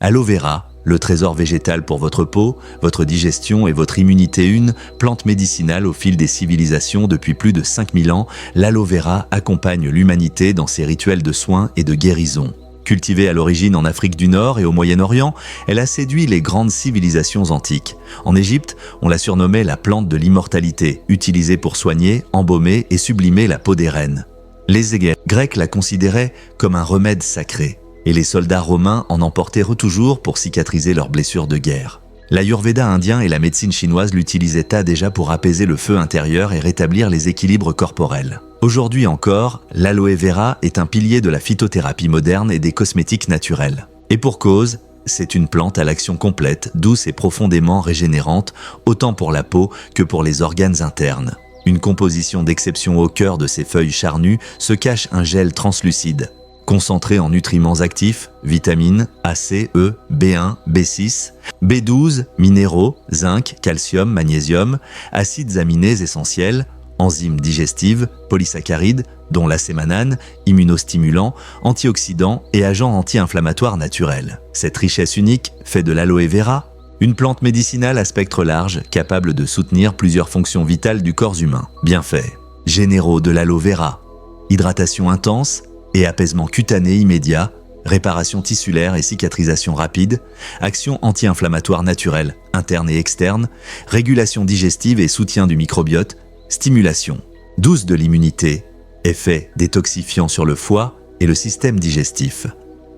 Aloe vera, le trésor végétal pour votre peau, votre digestion et votre immunité. Une plante médicinale au fil des civilisations depuis plus de 5000 ans, l'aloe vera accompagne l'humanité dans ses rituels de soins et de guérison. Cultivée à l'origine en Afrique du Nord et au Moyen-Orient, elle a séduit les grandes civilisations antiques. En Égypte, on la surnommait la plante de l'immortalité, utilisée pour soigner, embaumer et sublimer la peau des reines. Les Grecs la considéraient comme un remède sacré, et les soldats romains en emportaient toujours pour cicatriser leurs blessures de guerre. L'Ayurveda indien et la médecine chinoise l'utilisaient déjà pour apaiser le feu intérieur et rétablir les équilibres corporels. Aujourd'hui encore, l'aloe vera est un pilier de la phytothérapie moderne et des cosmétiques naturels. Et pour cause, c'est une plante à l'action complète, douce et profondément régénérante, autant pour la peau que pour les organes internes. Une composition d'exception. Au cœur de ces feuilles charnues se cache un gel translucide, concentré en nutriments actifs, vitamines A, C, E, B1, B6, B12, minéraux, zinc, calcium, magnésium, acides aminés essentiels, enzymes digestives, polysaccharides, dont l'acémanane, immunostimulants, antioxydants et agents anti-inflammatoires naturels. Cette richesse unique fait de l'aloe vera une plante médicinale à spectre large, capable de soutenir plusieurs fonctions vitales du corps humain. Bienfaits généraux de l'aloe vera: hydratation intense et apaisement cutané immédiat, réparation tissulaire et cicatrisation rapide, action anti-inflammatoire naturelle, interne et externe, régulation digestive et soutien du microbiote, stimulation douce de l'immunité, effet détoxifiant sur le foie et le système digestif.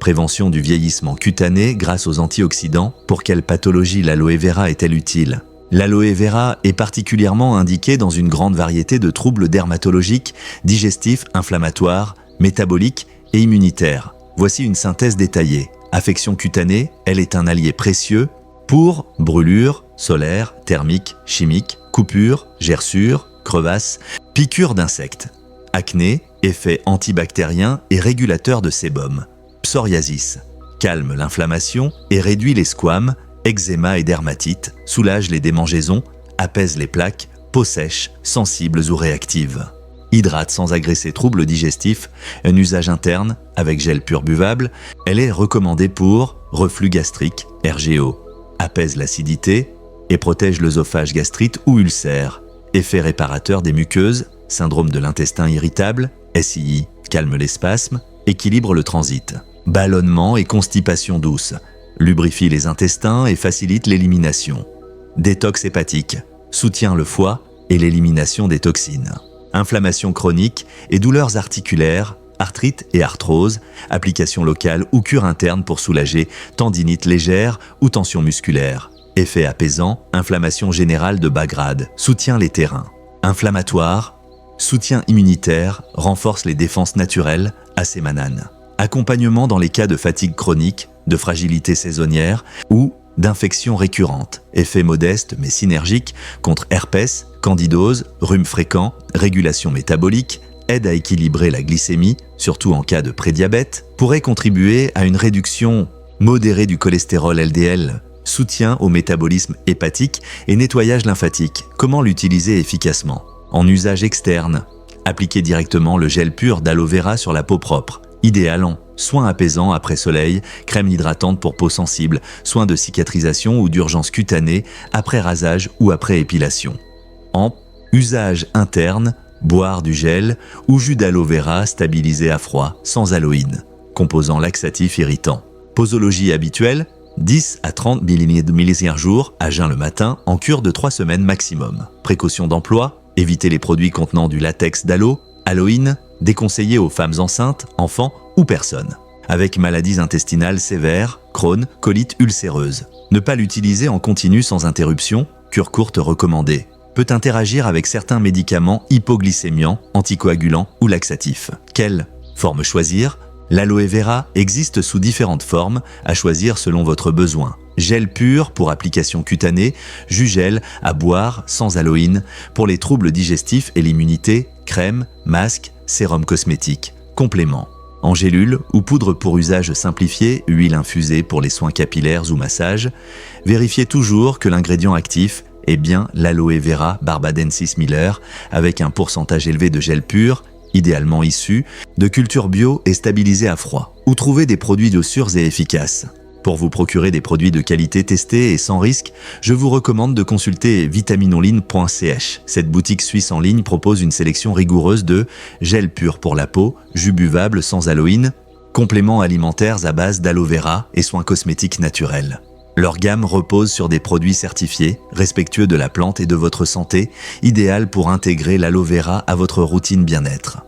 Prévention du vieillissement cutané grâce aux antioxydants. Pour quelle pathologie l'aloe vera est-elle utile? L'aloe vera est particulièrement indiquée dans une grande variété de troubles dermatologiques, digestifs, inflammatoires, métaboliques et immunitaires. Voici une synthèse détaillée. Affection cutanée, elle est un allié précieux pour brûlures, solaires, thermiques, chimiques, coupures, gerçures, crevasses, piqûres d'insectes. Acné, effet antibactérien et régulateur de sébum. Psoriasis, calme l'inflammation et réduit les squames, eczéma et dermatite, soulage les démangeaisons, apaise les plaques, peau sèche, sensibles ou réactives. Hydrate sans agresser troubles digestifs, un usage interne avec gel pur buvable. Elle est recommandée pour reflux gastrique, RGO, apaise l'acidité et protège l'œsophage, gastrite ou ulcère. Effet réparateur des muqueuses, syndrome de l'intestin irritable, SII, calme les spasmes, équilibre le transit. Ballonnement et constipation douce, lubrifie les intestins et facilite l'élimination. Détox hépatique, soutient le foie et l'élimination des toxines. Inflammation chronique et douleurs articulaires, arthrite et arthrose, application locale ou cure interne pour soulager tendinite légère ou tension musculaire. Effet apaisant, inflammation générale de bas grade, soutient les terrains. Inflammatoire, soutien immunitaire, renforce les défenses naturelles, acémanane. Accompagnement dans les cas de fatigue chronique, de fragilité saisonnière ou d'infections récurrentes. Effet modeste mais synergique contre herpès, candidose, rhume fréquent, régulation métabolique, aide à équilibrer la glycémie, surtout en cas de prédiabète, pourrait contribuer à une réduction modérée du cholestérol LDL, soutien au métabolisme hépatique et nettoyage lymphatique. Comment l'utiliser efficacement? En usage externe, appliquez directement le gel pur d'aloe vera sur la peau propre. Idéal en soins apaisants après soleil, crème hydratante pour peau sensible, soins de cicatrisation ou d'urgence cutanée après rasage ou après épilation. En usage interne, boire du gel ou jus d'aloe vera stabilisé à froid, sans aloïne, composant laxatif irritant. Posologie habituelle, 10 à 30 ml jour, à jeun le matin, en cure de 3 semaines maximum. Précaution d'emploi, évitez les produits contenant du latex d'aloe, aloïne, déconseillé aux femmes enceintes, enfants ou personnes avec maladies intestinales sévères, Crohn, colite ulcéreuse. Ne pas l'utiliser en continu sans interruption, cure courte recommandée. Peut interagir avec certains médicaments hypoglycémiants, anticoagulants ou laxatifs. Quelle forme choisir? L'aloe vera existe sous différentes formes, à choisir selon votre besoin. Gel pur pour application cutanée, jus gel à boire sans aloïne pour les troubles digestifs et l'immunité, crème, masque, sérum cosmétique, complément. En gélule ou poudre pour usage simplifié, huile infusée pour les soins capillaires ou massages. Vérifiez toujours que l'ingrédient actif est bien l'aloe vera barbadensis Miller avec un pourcentage élevé de gel pur, idéalement issu de cultures bio et stabilisé à froid. Ou trouver des produits sûrs et efficaces. Pour vous procurer des produits de qualité testés et sans risque, je vous recommande de consulter vitaminonline.ch. Cette boutique suisse en ligne propose une sélection rigoureuse de gels purs pour la peau, jus buvables sans aloïne, compléments alimentaires à base d'aloe vera et soins cosmétiques naturels. Leur gamme repose sur des produits certifiés, respectueux de la plante et de votre santé, idéal pour intégrer l'aloe vera à votre routine bien-être.